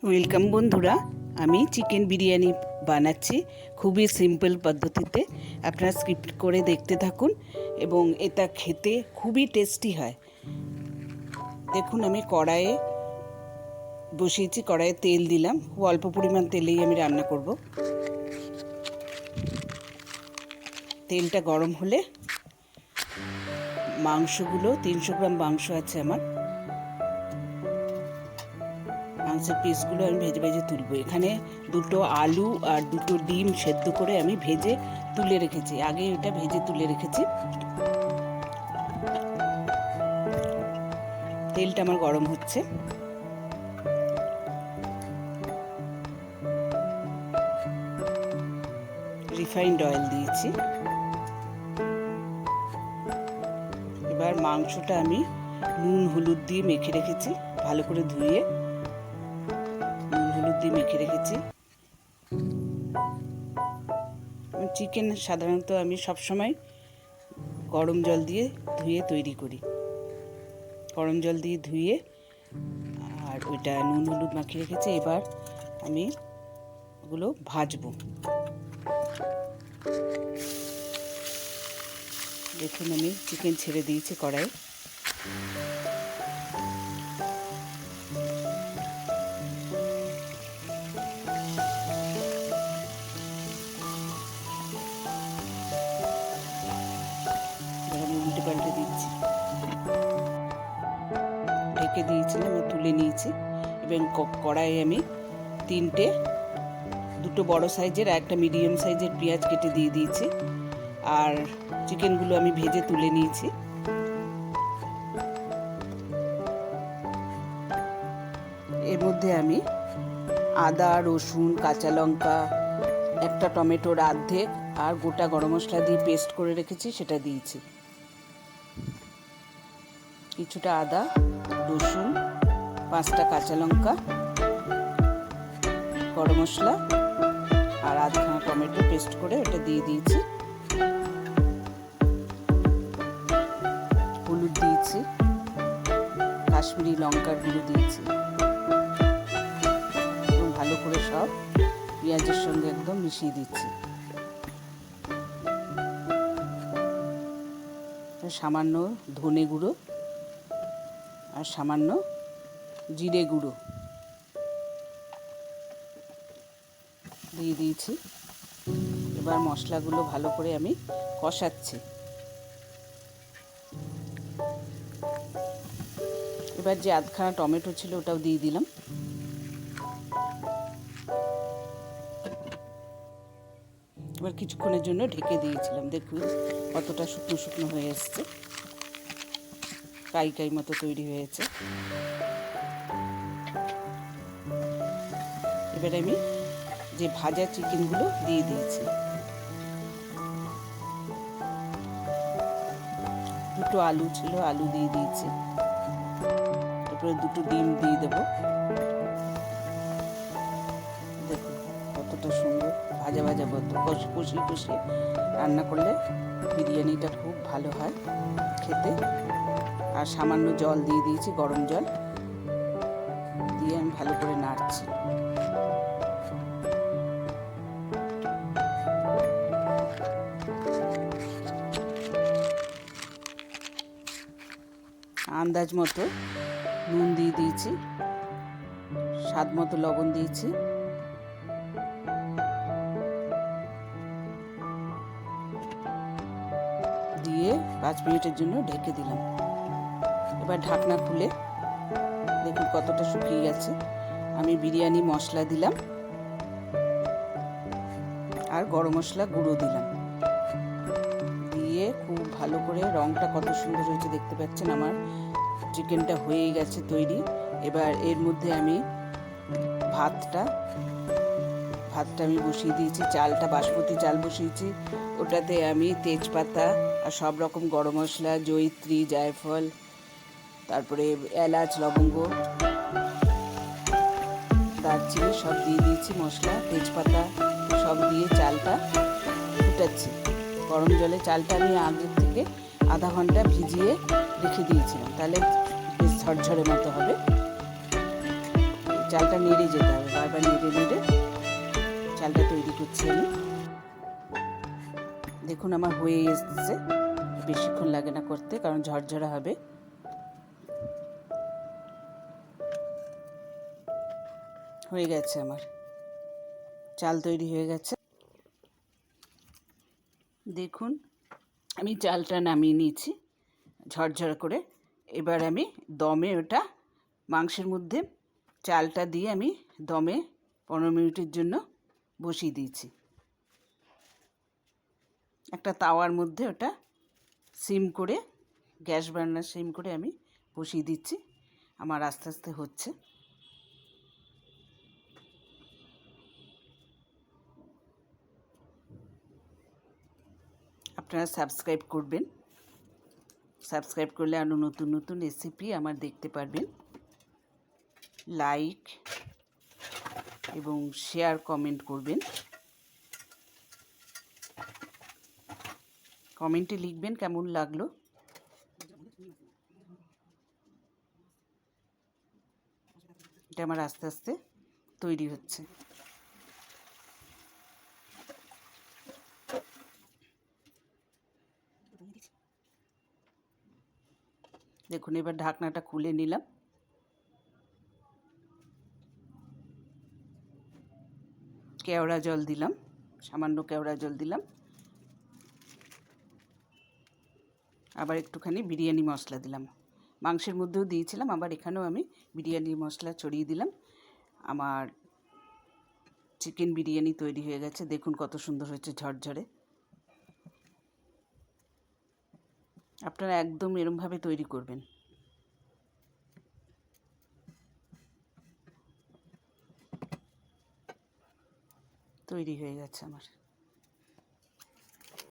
Welcome বন্ধুরা, আমি chicken biryani বানাচ্ছি খুবই সিম্পল পদ্ধতিতে। আপনারা স্কিপ করে দেখতে থাকুন এবং এটা খেতে খুবই টেস্টি হয়। দেখুন, আমি কড়াইয়ে বসিয়েছি, কড়াইয়ে তেল দিলাম। খুব অল্প পরিমাণ তেলেই আমি রান্না করব। তেলটা গরম হলে মাংসগুলো, 300 গ্রাম মাংস আছে আমার, মাংসের পিসগুলো আমি ভেজে ভেজে তুলবো। এখানে দুটো আলু আর দুটো ডিম সেদ্ধ করে আমি ভেজে তুলে রেখেছি, আগে এটা ভেজে তুলে রেখেছি। তেলটা আমার গরম হচ্ছে। রিফাইন্ড অয়েল দিয়েছি। এবার মাংসটা আমি নুন হলুদ দিয়ে মেখে রেখেছি, ভালো করে ধুয়ে নুন হলুদ দিয়ে মেখে রেখেছি। চিকেন সাধারণত আমি সবসময় গরম জল দিয়ে ধুয়ে তৈরি করি। গরম জল দিয়ে ধুয়ে আর ওইটা নুন হলুদ মাখিয়ে রেখেছি। এবার আমি ওগুলো ভাজবো। দেখুন, আমি চিকেন ছেড়ে দিয়েছি কড়াই। আমি উল্টে পাল্টে দিচ্ছি। ঢেকে দিয়েছিলাম, আমি তুলে নিয়েছি। এবং কড়াইয়ে আমি দুটো বড় সাইজের আর একটা মিডিয়াম সাইজের পেঁয়াজ কেটে দিয়ে দিয়েছি। আর চিকেনগুলো আমি ভেজে তুলে নিয়েছি। এর মধ্যে আমি আদা, রসুন, কাঁচা লঙ্কা, একটা টমেটোর অর্ধেক আর গোটা গরম মশলা দিয়ে পেস্ট করে রেখেছি, সেটা দিয়েছি। কিছুটা আদা, রসুন, 5টা কাঁচা লঙ্কা, গরম মশলা আর আধখানা টমেটো পেস্ট করে ওটা দিয়ে দিয়েছি। হলুদ দিয়েছি, কাশ্মীরি লঙ্কার গুঁড়ো দিয়েছি। এবং ভালো করে সব পেঁয়াজের সঙ্গে একদম মিশিয়ে দিচ্ছি। সামান্য ধনে গুঁড়ো আর সামান্য জিরে গুঁড়ো দিয়ে দিয়েছি। এবার মশলাগুলো ভালো করে আমি কষাচ্ছি। এবার যে আধখানা টমেটো ছিল ওটাও দিয়ে দিলাম। এবার কিছুক্ষণের জন্য ঢেকে দিয়েছিলাম। দেখুন কতটা শুকনো শুকনো হয়ে এসছে, কাই কাই মতো তৈরি হয়েছে। এবারে আমি যে ভাজা চিকেনগুলো দিয়ে দিয়েছি। দুটো আলু ছিল, আলু দিয়ে দিয়েছি। এরপরে দুটো ডিম দিয়ে দেবো। দেখুন কতটা সুন্দর ভাজা ভাজা মতো কষিয়ে কষিয়ে রান্না করলে বিরিয়ানিটা খুব ভালো হয় খেতে। আর সামান্য জল দিয়ে দিয়েছি, গরম জল দিয়ে আমি ভালো করে নাড়ছি। আন্দাজ মতো নুন দিয়ে দিয়েছি, স্বাদ মতো লবণ দিয়েছি। দিয়ে 5 মিনিটের জন্য ঢেকে দিলাম। এবার ঢাকনা খুলে দেখুন কতটা শুকিয়ে গেছে। আমি বিরিয়ানি মশলা দিলাম আর গরম মশলা গুঁড়ো দিলাম। দিয়ে খুব ভালো করে, রঙটা কত সুন্দর হয়েছে দেখতে পাচ্ছেন। আমার চিকেনটা হয়ে গেছে তৈরি। এবার এর মধ্যে আমি ভাতটা আমি বসিয়ে দিয়েছি। চালটা বাসমতি চাল বসিয়েছি। ওটাতে আমি তেজপাতা আর সব রকম গরম মশলা, জয়িত্রী, জায়ফল, তারপরে এলাচ, লবঙ্গ, দারচিনি সব দিয়ে দিয়েছি। মশলা, তেজপাতা সব দিয়ে চালটা ফুটাচ্ছি। গরম জলে চালটা আমি আগের থেকে আধা ঘন্টা ভিজিয়ে রেখে দিয়েছিলাম, তাহলে বেশ ঝরঝরে মতো হবে। চালটা নেড়ে যেতে হবে, বারবার নেড়ে নেড়ে চালটা তৈরি করছি আমি। দেখুন আমার হয়ে এসছে, বেশিক্ষণ লাগে না করতে, কারণ ঝরঝরা হবে। হয়ে গেছে আমার চাল তৈরি হয়ে গেছে। দেখুন আমি চালটা নামিয়ে নিয়েছি ঝরঝরা করে। এবার আমি দমে ওটা মাংসের মধ্যে চালটা দিয়ে আমি দমে 15 মিনিটের জন্য বসিয়ে দিয়েছি। একটা তাওয়ার মধ্যে ওটা সিম করে, গ্যাস বার্নার সিম করে আমি বসিয়ে দিচ্ছি। আমার আস্তে আস্তে হচ্ছে। আপনারা সাবস্ক্রাইব করবেন, সাবস্ক্রাইব করলে আরও নতুন নতুন রেসিপি আমার দেখতে পারবেন। লাইক এবং শেয়ার কমেন্ট করবেন, কমেন্টে লিখবেন কেমন লাগলো। এটা আমার আস্তে আস্তে তৈরি হচ্ছে। দেখুন এবার ঢাকনাটা খুলে নিলাম। কেওড়া জল দিলাম, সামান্য কেওড়া জল দিলাম। আবার একটুখানি বিরিয়ানি মশলা দিলাম, মাংসের মধ্যেও দিয়েছিলাম, আবার এখানেও আমি বিরিয়ানি মশলা ছড়িয়ে দিলাম। আমার চিকেন বিরিয়ানি তৈরি হয়ে গেছে। দেখুন কত সুন্দর হয়েছে, ঝরঝরে। আপনারা একদম এরমভাবে তৈরি করবেন। তৈরি হয়ে গেছে আমার।